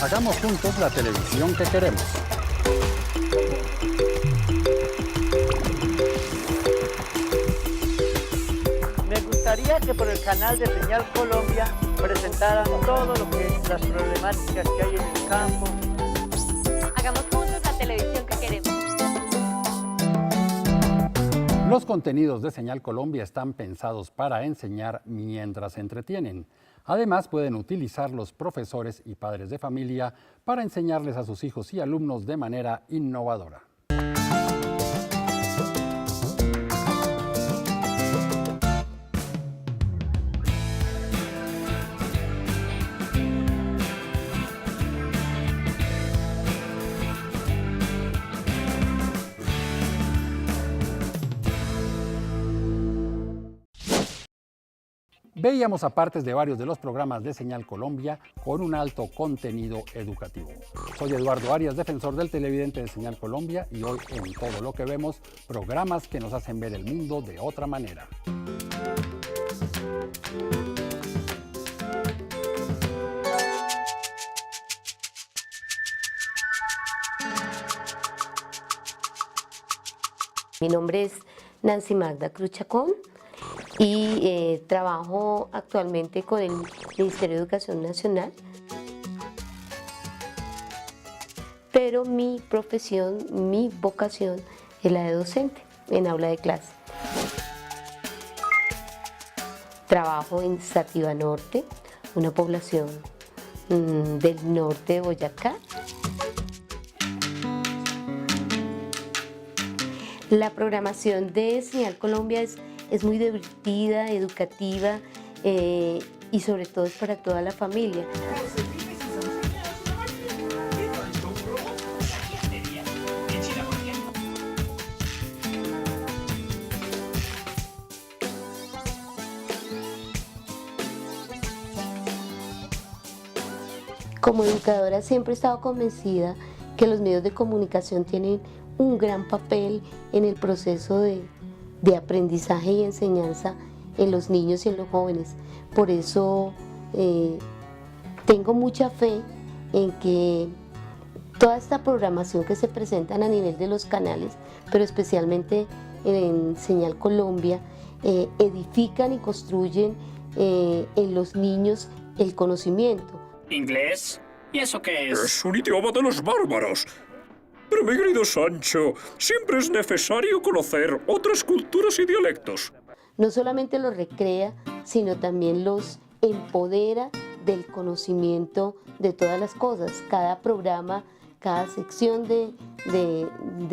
Hagamos juntos la televisión que queremos. Me gustaría que por el canal de Señal Colombia presentaran todo lo que es las problemáticas que hay en el campo. Hagamos juntos la televisión que queremos. Los contenidos de Señal Colombia están pensados para enseñar mientras se entretienen. Además, pueden utilizar los profesores y padres de familia para enseñarles a sus hijos y alumnos de manera innovadora. Veíamos a partes de varios de los programas de Señal Colombia con un alto contenido educativo. Soy Eduardo Arias, defensor del televidente de Señal Colombia, y hoy en Todo lo que vemos, programas que nos hacen ver el mundo de otra manera. Mi nombre es Nancy Magda Cruz Chacón y trabajo actualmente con el Ministerio de Educación Nacional, pero mi profesión, mi vocación es la de docente en aula de clase. Trabajo en Sativa Norte, una población del norte de Boyacá. La programación de Señal Colombia es muy divertida, educativa y sobre todo es para toda la familia. Como educadora siempre he estado convencida que los medios de comunicación tienen un gran papel en el proceso de aprendizaje y enseñanza en los niños y en los jóvenes. Por eso tengo mucha fe en que toda esta programación que se presentan a nivel de los canales, pero especialmente en Señal Colombia, edifican y construyen en los niños el conocimiento. ¿Inglés? ¿Y eso qué es? Es un idioma de los bárbaros. Pero mi querido Sancho, siempre es necesario conocer otras culturas y dialectos. No solamente los recrea, sino también los empodera del conocimiento de todas las cosas. Cada programa, cada sección de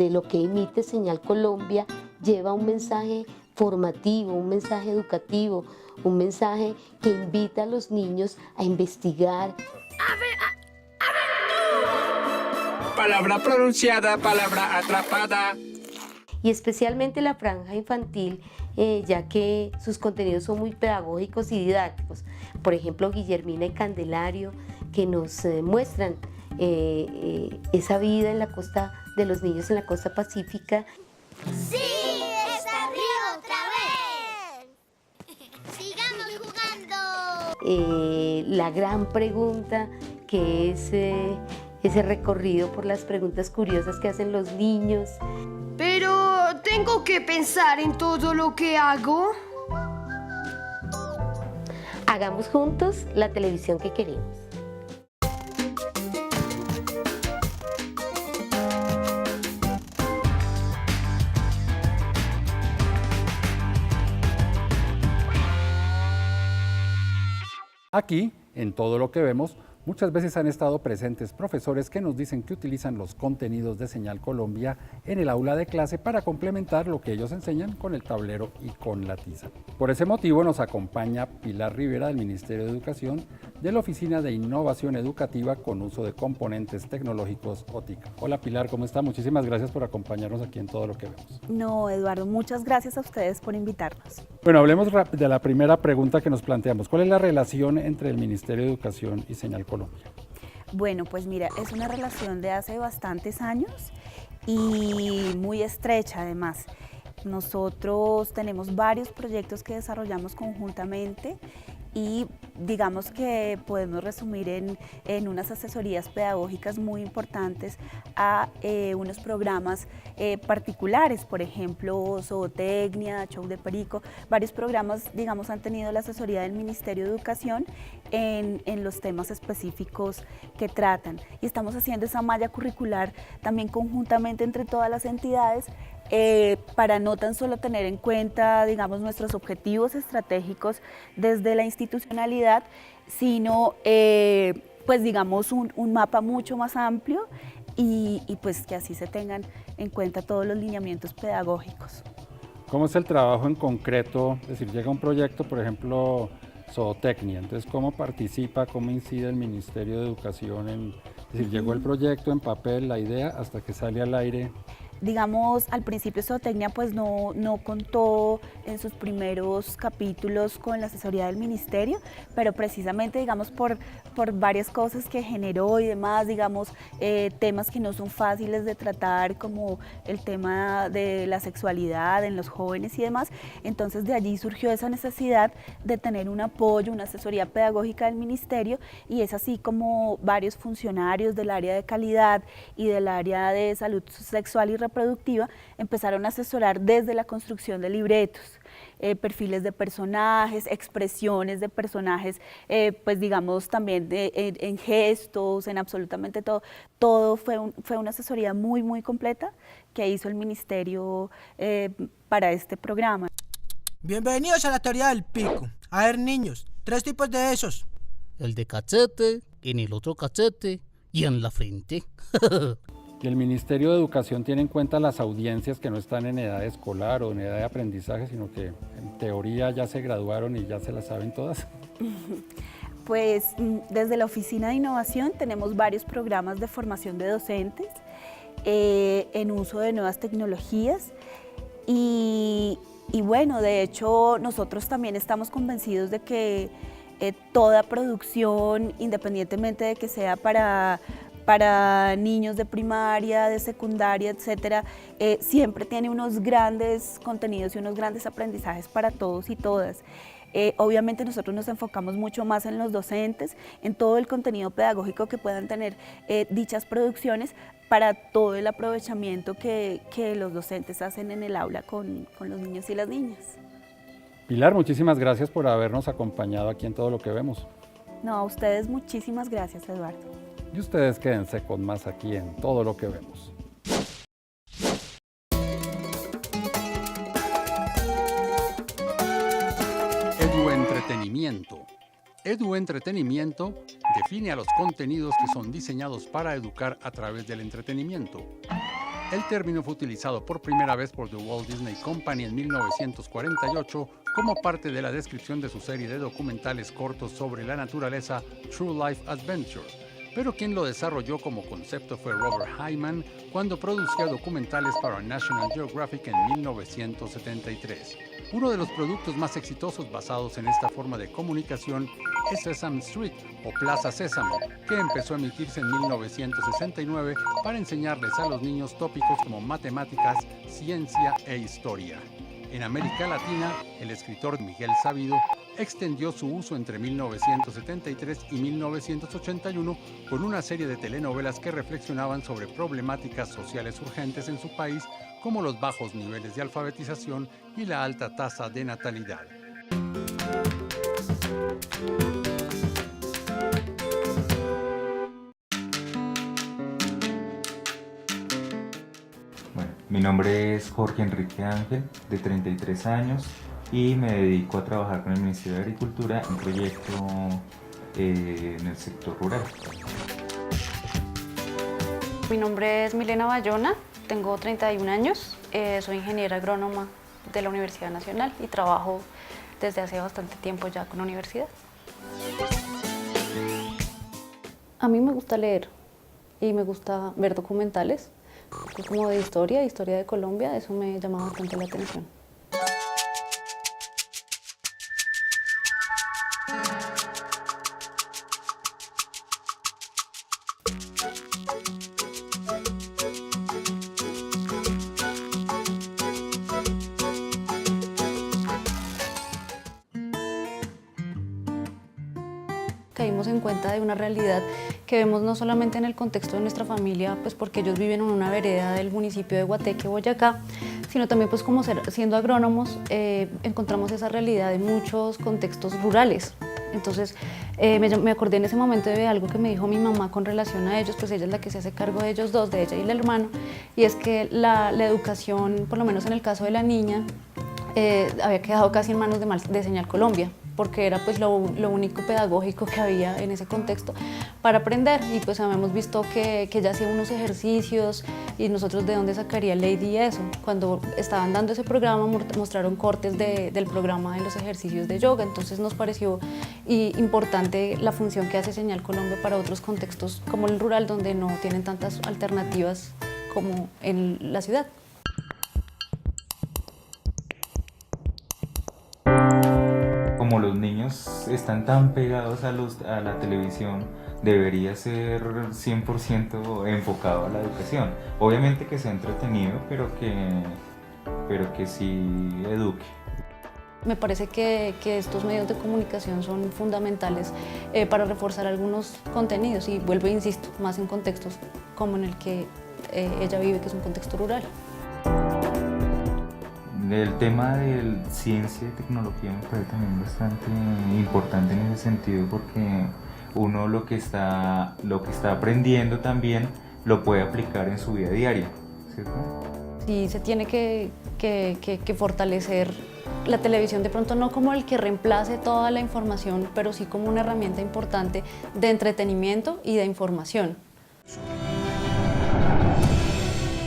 lo que emite Señal Colombia lleva un mensaje formativo, un mensaje educativo, un mensaje que invita a los niños a investigar. Palabra pronunciada, palabra atrapada. Y especialmente la franja infantil, ya que sus contenidos son muy pedagógicos y didácticos. Por ejemplo, Guillermina y Candelario, que nos muestran esa vida en la costa de los niños en la costa pacífica. ¡Sí! ¡Está arriba otra vez! ¡Sigamos jugando! La gran pregunta, que es ese recorrido por las preguntas curiosas que hacen los niños. Pero tengo que pensar en todo lo que hago. Hagamos juntos la televisión que queremos. Aquí, en Todo lo que vemos, muchas veces han estado presentes profesores que nos dicen que utilizan los contenidos de Señal Colombia en el aula de clase para complementar lo que ellos enseñan con el tablero y con la tiza. Por ese motivo nos acompaña Pilar Rivera del Ministerio de Educación, de la Oficina de Innovación Educativa con uso de componentes tecnológicos OTIC. Hola Pilar, ¿cómo está? Muchísimas gracias por acompañarnos aquí en Todo lo que vemos. No, Eduardo, muchas gracias a ustedes por invitarnos. Bueno, hablemos de la primera pregunta que nos planteamos. ¿Cuál es la relación entre el Ministerio de Educación y Señal Colombia? Bueno, pues mira, es una relación de hace bastantes años y muy estrecha además. Nosotros tenemos varios proyectos que desarrollamos conjuntamente y digamos que podemos resumir en unas asesorías pedagógicas muy importantes a unos programas particulares, por ejemplo, zootecnia, show de perico, varios programas, digamos, han tenido la asesoría del Ministerio de Educación en los temas específicos que tratan. Y estamos haciendo esa malla curricular también conjuntamente entre todas las entidades para no tan solo tener en cuenta, digamos, nuestros objetivos estratégicos desde la institucionalidad, sino, pues, digamos, un mapa mucho más amplio y pues que así se tengan en cuenta todos los lineamientos pedagógicos. ¿Cómo es el trabajo en concreto? Es decir, llega un proyecto, por ejemplo, zootecnia, entonces, ¿cómo participa, cómo incide el Ministerio de Educación es decir, llegó el proyecto en papel, la idea, hasta que sale al aire? Digamos, al principio zootecnia pues no contó en sus primeros capítulos con la asesoría del ministerio, pero precisamente, digamos, por varias cosas que generó y demás, digamos, temas que no son fáciles de tratar, como el tema de la sexualidad en los jóvenes y demás, entonces de allí surgió esa necesidad de tener un apoyo, una asesoría pedagógica del ministerio, y es así como varios funcionarios del área de calidad y del área de salud sexual y reproductiva empezaron a asesorar desde la construcción de libretos, perfiles de personajes, expresiones de personajes, pues digamos también en gestos, en absolutamente todo. Todo fue una asesoría muy, muy completa que hizo el ministerio para este programa. Bienvenidos a la teoría del pico. A ver, niños, 3 tipos de esos. El de cachete, en el otro cachete y en la frente. ¿Y el Ministerio de Educación tiene en cuenta las audiencias que no están en edad escolar o en edad de aprendizaje, sino que en teoría ya se graduaron y ya se las saben todas? Pues desde la Oficina de Innovación tenemos varios programas de formación de docentes en uso de nuevas tecnologías y bueno, de hecho nosotros también estamos convencidos de que toda producción, independientemente de que sea para niños de primaria, de secundaria, etcétera, siempre tiene unos grandes contenidos y unos grandes aprendizajes para todos y todas. Obviamente nosotros nos enfocamos mucho más en los docentes, en todo el contenido pedagógico que puedan tener dichas producciones para todo el aprovechamiento que los docentes hacen en el aula con los niños y las niñas. Pilar, muchísimas gracias por habernos acompañado aquí en Todo lo que Vemos. No, a ustedes muchísimas gracias, Eduardo. Y ustedes quédense con más aquí en Todo lo que Vemos. Eduentretenimiento. Eduentretenimiento define a los contenidos que son diseñados para educar a través del entretenimiento. El término fue utilizado por primera vez por The Walt Disney Company en 1948 como parte de la descripción de su serie de documentales cortos sobre la naturaleza True Life Adventure. Pero quien lo desarrolló como concepto fue Robert Hyman cuando producía documentales para National Geographic en 1973. Uno de los productos más exitosos basados en esta forma de comunicación es Sesame Street o Plaza Sésamo, que empezó a emitirse en 1969 para enseñarles a los niños tópicos como matemáticas, ciencia e historia. En América Latina, el escritor Miguel Sabido extendió su uso entre 1973 y 1981 con una serie de telenovelas que reflexionaban sobre problemáticas sociales urgentes en su país, como los bajos niveles de alfabetización y la alta tasa de natalidad. Bueno, mi nombre es Jorge Enrique Ángel, de 33 años, y me dedico a trabajar con el Ministerio de Agricultura en un proyecto en el sector rural. Mi nombre es Milena Bayona, tengo 31 años, soy ingeniera agrónoma de la Universidad Nacional y trabajo desde hace bastante tiempo ya con la universidad. A mí me gusta leer y me gusta ver documentales, como de historia de Colombia, eso me llama bastante la atención. tenemos en cuenta de una realidad que vemos no solamente en el contexto de nuestra familia, pues porque ellos viven en una vereda del municipio de Guateque, Boyacá, sino también pues como siendo agrónomos encontramos esa realidad en muchos contextos rurales. Entonces me acordé en ese momento de algo que me dijo mi mamá con relación a ellos, pues ella es la que se hace cargo de ellos dos, de ella y el hermano, y es que la educación, por lo menos en el caso de la niña, había quedado casi en manos de Señal Colombia, porque era pues lo único pedagógico que había en ese contexto para aprender, y pues habíamos visto que ella hacía unos ejercicios y nosotros de dónde sacaría Lady eso. Cuando estaban dando ese programa mostraron cortes del programa de los ejercicios de yoga, entonces nos pareció importante la función que hace Señal Colombia para otros contextos como el rural, donde no tienen tantas alternativas como en la ciudad. Como los niños están tan pegados a la televisión, debería ser 100% enfocado a la educación. Obviamente que sea entretenido, pero que sí eduque. Me parece que estos medios de comunicación son fundamentales para reforzar algunos contenidos, y vuelvo e insisto, más en contextos como en el que ella vive, que es un contexto rural. El tema de ciencia y tecnología me parece también bastante importante en ese sentido, porque uno lo que está aprendiendo también lo puede aplicar en su vida diaria, ¿cierto? Sí, se tiene que fortalecer la televisión, de pronto no como el que reemplace toda la información, pero sí como una herramienta importante de entretenimiento y de información.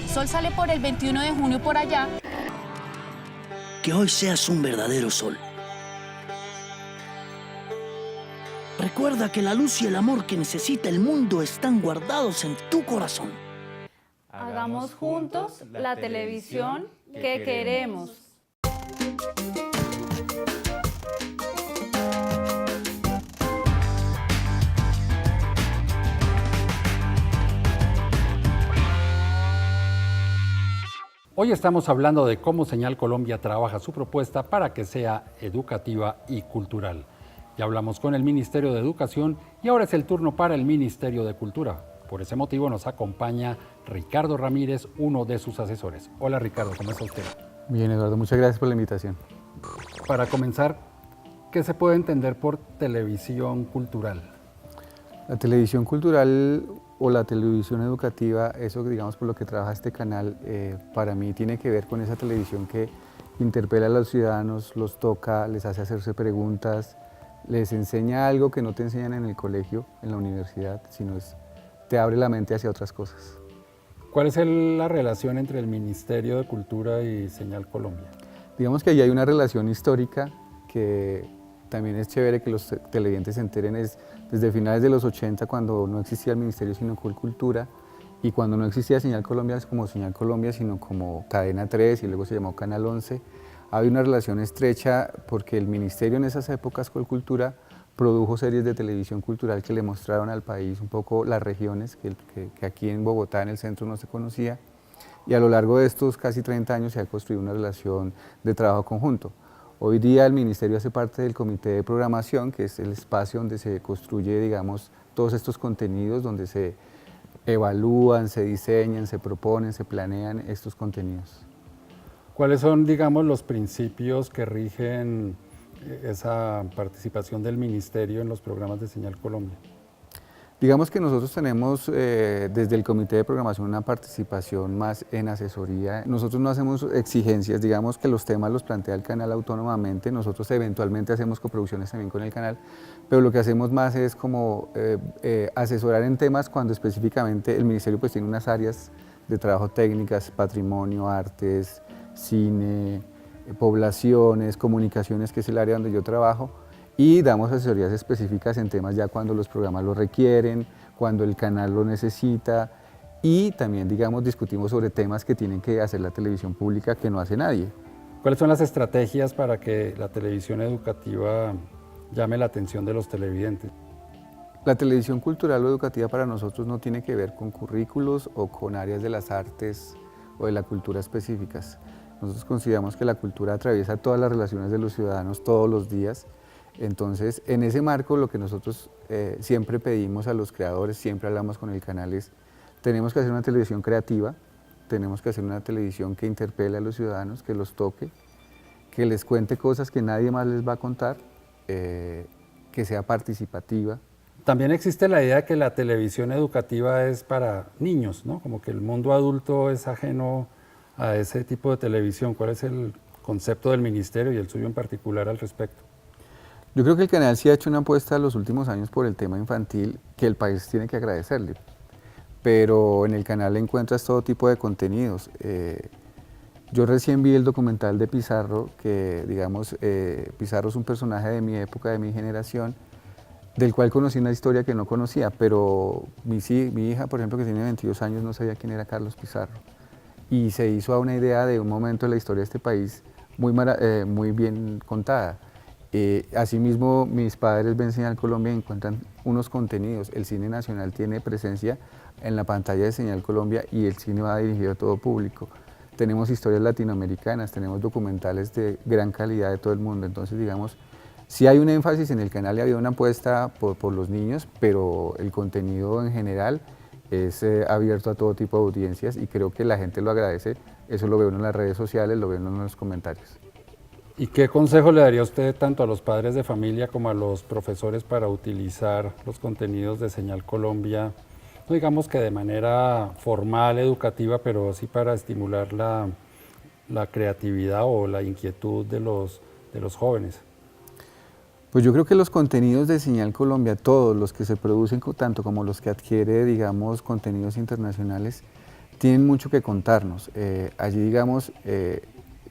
Sol sale por el 21 de junio por allá. Que hoy seas un verdadero sol. Recuerda que la luz y el amor que necesita el mundo están guardados en tu corazón. Hagamos juntos la televisión que queremos. Hoy estamos hablando de cómo Señal Colombia trabaja su propuesta para que sea educativa y cultural. Ya hablamos con el Ministerio de Educación y ahora es el turno para el Ministerio de Cultura. Por ese motivo nos acompaña Ricardo Ramírez, uno de sus asesores. Hola Ricardo, ¿cómo está usted? Bien, Eduardo, muchas gracias por la invitación. Para comenzar, ¿qué se puede entender por televisión cultural? La televisión cultural o la televisión educativa, eso digamos por lo que trabaja este canal, para mí tiene que ver con esa televisión que interpela a los ciudadanos, los toca, les hace hacerse preguntas, les enseña algo que no te enseñan en el colegio, en la universidad, sino te abre la mente hacia otras cosas. ¿Cuál es la relación entre el Ministerio de Cultura y Señal Colombia? Digamos que ahí hay una relación histórica que también es chévere que los televidentes se enteren, desde finales de los 80, cuando no existía el Ministerio sino Cultura, y cuando no existía Señal Colombia como Señal Colombia, sino como Cadena 3 y luego se llamó Canal 11, había una relación estrecha porque el Ministerio en esas épocas Colcultura produjo series de televisión cultural que le mostraron al país un poco las regiones que aquí en Bogotá, en el centro, no se conocía, y a lo largo de estos casi 30 años se ha construido una relación de trabajo conjunto. Hoy día el Ministerio hace parte del Comité de Programación, que es el espacio donde se construye, digamos, todos estos contenidos, donde se evalúan, se diseñan, se proponen, se planean estos contenidos. ¿Cuáles son, digamos, los principios que rigen esa participación del Ministerio en los programas de Señal Colombia? Digamos que nosotros tenemos desde el Comité de Programación una participación más en asesoría. Nosotros no hacemos exigencias, digamos que los temas los plantea el canal autónomamente, nosotros eventualmente hacemos coproducciones también con el canal, pero lo que hacemos más es como asesorar en temas cuando específicamente el Ministerio pues tiene unas áreas de trabajo técnicas, patrimonio, artes, cine, poblaciones, comunicaciones, que es el área donde yo trabajo, y damos asesorías específicas en temas ya cuando los programas lo requieren, cuando el canal lo necesita, y también, digamos, discutimos sobre temas que tienen que hacer la televisión pública que no hace nadie. ¿Cuáles son las estrategias para que la televisión educativa llame la atención de los televidentes? La televisión cultural o educativa para nosotros no tiene que ver con currículos o con áreas de las artes o de la cultura específicas. Nosotros consideramos que la cultura atraviesa todas las relaciones de los ciudadanos todos los días. Entonces, en ese marco, lo que nosotros siempre pedimos a los creadores, siempre hablamos con el canal es, tenemos que hacer una televisión creativa, tenemos que hacer una televisión que interpele a los ciudadanos, que los toque, que les cuente cosas que nadie más les va a contar, que sea participativa. También existe la idea de que la televisión educativa es para niños, ¿no? Como que el mundo adulto es ajeno a ese tipo de televisión. ¿Cuál es el concepto del ministerio y el suyo en particular al respecto? Yo creo que el canal sí ha hecho una apuesta en los últimos años por el tema infantil que el país tiene que agradecerle, pero en el canal encuentras todo tipo de contenidos. Yo recién vi el documental de Pizarro, que digamos, Pizarro es un personaje de mi época, de mi generación, del cual conocí una historia que no conocía, pero mi hija, por ejemplo, que tiene 22 años, no sabía quién era Carlos Pizarro. Y se hizo a una idea de un momento de la historia de este país muy bien contada. Asimismo, mis padres ven Señal Colombia y encuentran unos contenidos. El cine nacional tiene presencia en la pantalla de Señal Colombia y el cine va dirigido a todo público. Tenemos historias latinoamericanas, tenemos documentales de gran calidad de todo el mundo. Entonces, digamos, sí hay un énfasis en el canal y había una apuesta por los niños, pero el contenido en general es abierto a todo tipo de audiencias y creo que la gente lo agradece. Eso lo ve uno en las redes sociales, lo ve uno en los comentarios. ¿Y qué consejo le daría usted tanto a los padres de familia como a los profesores para utilizar los contenidos de Señal Colombia, no digamos que de manera formal, educativa, pero sí para estimular la creatividad o la inquietud de los jóvenes? Pues yo creo que los contenidos de Señal Colombia, todos los que se producen, tanto como los que adquiere, digamos, contenidos internacionales, tienen mucho que contarnos. Allí, digamos,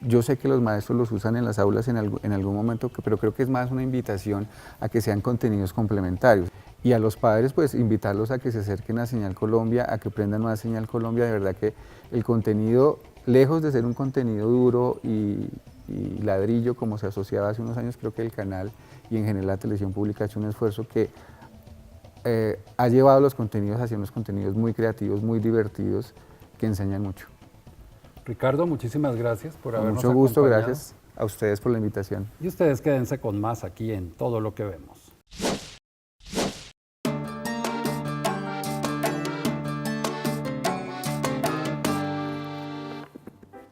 yo sé que los maestros los usan en las aulas en algún momento, pero creo que es más una invitación a que sean contenidos complementarios. Y a los padres, pues, invitarlos a que se acerquen a Señal Colombia, a que aprendan más Señal Colombia. De verdad que el contenido, lejos de ser un contenido duro y ladrillo como se asociaba hace unos años, creo que el canal y en general la televisión pública ha hecho un esfuerzo que ha llevado los contenidos hacia unos contenidos muy creativos, muy divertidos, que enseñan mucho. Ricardo, muchísimas gracias por habernos acompañado. Mucho gusto, acompañado. gracias a ustedes por la invitación. Y ustedes quédense con más aquí en Todo lo que vemos.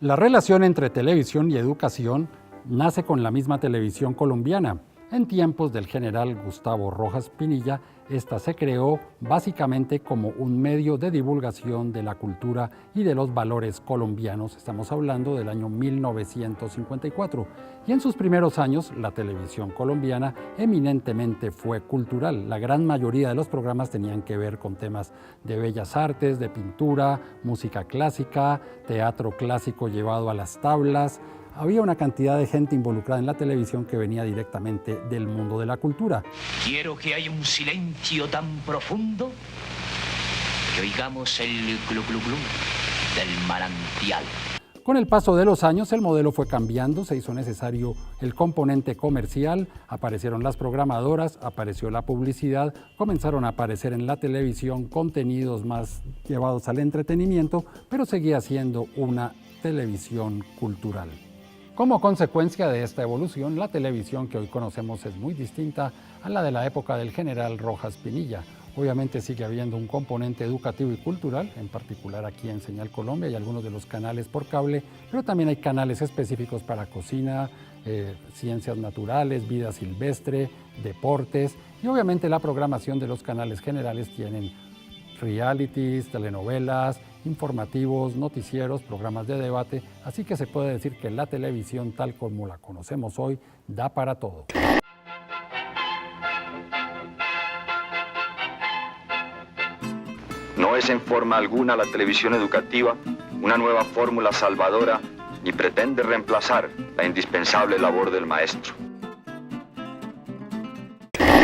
La relación entre televisión y educación nace con la misma televisión colombiana. En tiempos del general Gustavo Rojas Pinilla, esta se creó básicamente como un medio de divulgación de la cultura y de los valores colombianos. Estamos hablando del año 1954. Y en sus primeros años, la televisión colombiana eminentemente fue cultural. La gran mayoría de los programas tenían que ver con temas de bellas artes, de pintura, música clásica, teatro clásico llevado a las tablas. Había una cantidad de gente involucrada en la televisión que venía directamente del mundo de la cultura. Quiero que haya un silencio tan profundo que oigamos el glu glu glu del manantial. Con el paso de los años el modelo fue cambiando, se hizo necesario el componente comercial, aparecieron las programadoras, apareció la publicidad, comenzaron a aparecer en la televisión contenidos más llevados al entretenimiento, pero seguía siendo una televisión cultural. Como consecuencia de esta evolución, la televisión que hoy conocemos es muy distinta a la de la época del general Rojas Pinilla. Obviamente sigue habiendo un componente educativo y cultural, en particular aquí en Señal Colombia y algunos de los canales por cable, pero también hay canales específicos para cocina, ciencias naturales, vida silvestre, deportes y obviamente la programación de los canales generales tienen realities, telenovelas, informativos, noticieros, programas de debate, así que se puede decir que la televisión tal como la conocemos hoy da para todo. No es en forma alguna la televisión educativa una nueva fórmula salvadora ni pretende reemplazar la indispensable labor del maestro.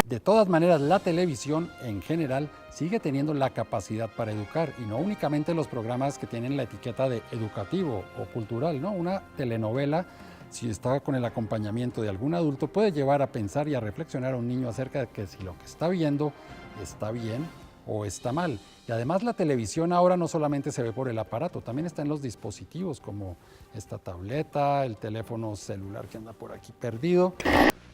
De todas maneras, la televisión en general sigue teniendo la capacidad para educar y no únicamente los programas que tienen la etiqueta de educativo o cultural, ¿no? Una telenovela, si está con el acompañamiento de algún adulto, puede llevar a pensar y a reflexionar a un niño acerca de que si lo que está viendo está bien o está mal. Y además la televisión ahora no solamente se ve por el aparato, también está en los dispositivos como esta tableta, el teléfono celular que anda por aquí perdido.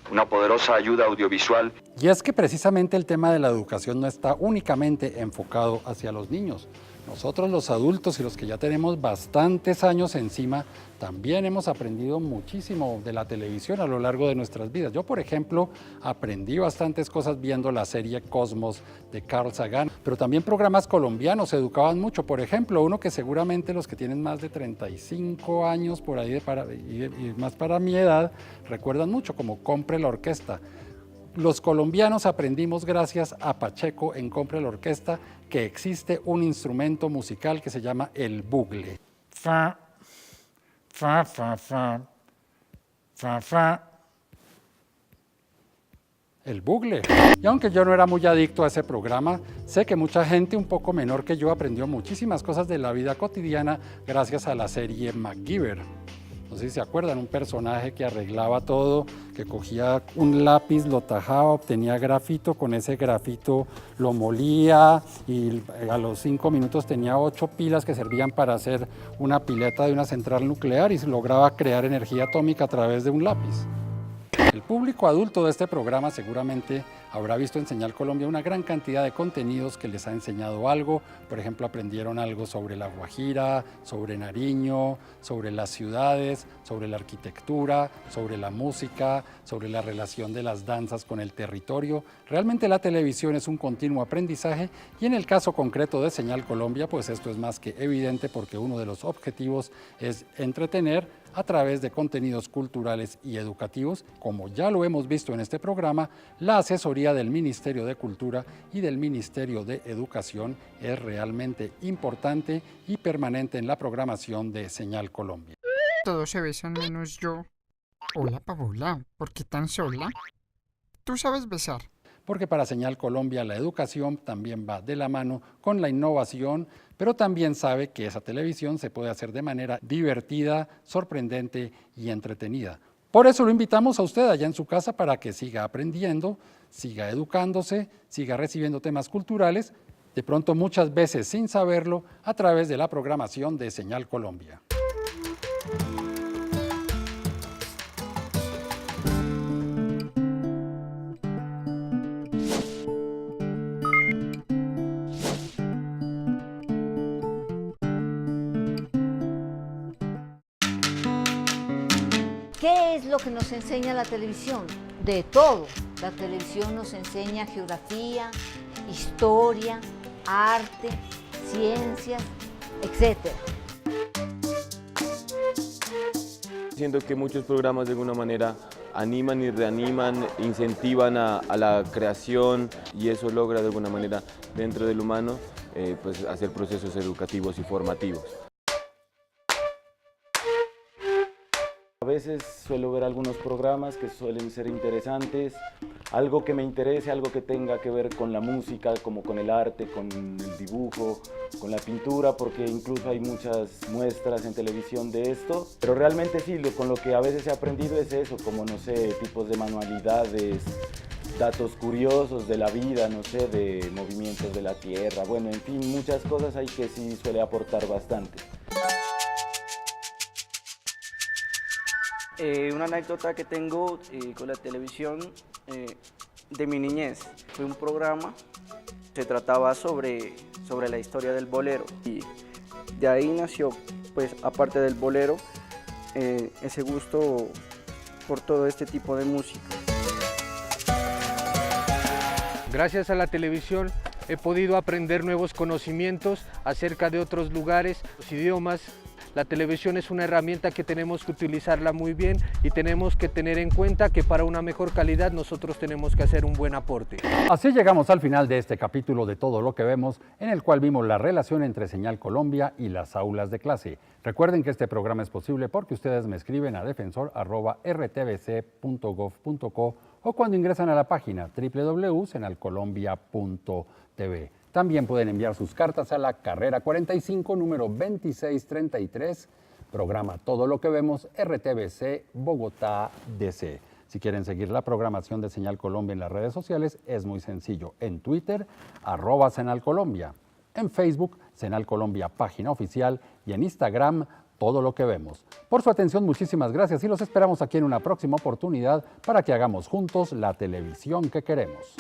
Una poderosa ayuda audiovisual. Y es que precisamente el tema de la educación no está únicamente enfocado hacia los niños. Nosotros los adultos y los que ya tenemos bastantes años encima, también hemos aprendido muchísimo de la televisión a lo largo de nuestras vidas. Yo, por ejemplo, aprendí bastantes cosas viendo la serie Cosmos de Carl Sagan, pero también programas colombianos educaban mucho. Por ejemplo, uno que seguramente los que tienen más de 35 años por ahí y más para mi edad recuerdan mucho, como Compre la Orquesta. Los colombianos aprendimos gracias a Pacheco en Compre la Orquesta que existe un instrumento musical que se llama el bugle. Fa, fa, fa, fa, fa, fa. El bugle. Y aunque yo no era muy adicto a ese programa, sé que mucha gente un poco menor que yo aprendió muchísimas cosas de la vida cotidiana gracias a la serie MacGyver. No sé si se acuerdan, un personaje que arreglaba todo, que cogía un lápiz, lo tajaba, obtenía grafito, con ese grafito lo molía y a los 5 minutos tenía 8 pilas que servían para hacer una pileta de una central nuclear y se lograba crear energía atómica a través de un lápiz. El público adulto de este programa seguramente habrá visto en Señal Colombia una gran cantidad de contenidos que les ha enseñado algo. Por ejemplo, aprendieron algo sobre La Guajira, sobre Nariño, sobre las ciudades, sobre la arquitectura, sobre la música, sobre la relación de las danzas con el territorio. Realmente la televisión es un continuo aprendizaje y en el caso concreto de Señal Colombia, pues esto es más que evidente porque uno de los objetivos es entretener a través de contenidos culturales y educativos. Como ya lo hemos visto en este programa, la asesoría del Ministerio de Cultura y del Ministerio de Educación es realmente importante y permanente en la programación de Señal Colombia. Todos se besan menos yo. Hola, Paola, ¿por qué tan sola? ¿Tú sabes besar? Porque para Señal Colombia la educación también va de la mano con la innovación, pero también sabe que esa televisión se puede hacer de manera divertida, sorprendente y entretenida. Por eso lo invitamos a usted allá en su casa para que siga aprendiendo, siga educándose, siga recibiendo temas culturales, de pronto muchas veces sin saberlo, a través de la programación de Señal Colombia. ¿Qué es lo que nos enseña la televisión? De todo. La televisión nos enseña geografía, historia, arte, ciencias, etc. Siento que muchos programas de alguna manera animan y reaniman, incentivan a la creación y eso logra de alguna manera dentro del humano pues hacer procesos educativos y formativos. A veces suelo ver algunos programas que suelen ser interesantes, algo que me interese, algo que tenga que ver con la música, como con el arte, con el dibujo, con la pintura, porque incluso hay muchas muestras en televisión de esto. Pero realmente sí, con lo que a veces he aprendido es eso, como no sé, tipos de manualidades, datos curiosos de la vida, no sé, de movimientos de la tierra, bueno, en fin, muchas cosas hay que sí suele aportar bastante. Una anécdota que tengo con la televisión de mi niñez. Fue un programa, se trataba sobre la historia del bolero y de ahí nació, pues aparte del bolero, ese gusto por todo este tipo de música. Gracias a la televisión he podido aprender nuevos conocimientos acerca de otros lugares, los idiomas. La televisión es una herramienta que tenemos que utilizarla muy bien y tenemos que tener en cuenta que para una mejor calidad nosotros tenemos que hacer un buen aporte. Así llegamos al final de este capítulo de Todo lo que vemos, en el cual vimos la relación entre Señal Colombia y las aulas de clase. Recuerden que este programa es posible porque ustedes me escriben a defensor@rtbc.gov.co o cuando ingresan a la página www.senalcolombia.tv. También pueden enviar sus cartas a la carrera 45, número 2633, programa Todo lo que vemos, RTBC, Bogotá, DC. Si quieren seguir la programación de Señal Colombia en las redes sociales, es muy sencillo. En Twitter, @Senal Colombia. en Facebook, Senal Colombia, página oficial, y en Instagram, Todo lo que vemos. Por su atención, muchísimas gracias y los esperamos aquí en una próxima oportunidad para que hagamos juntos la televisión que queremos.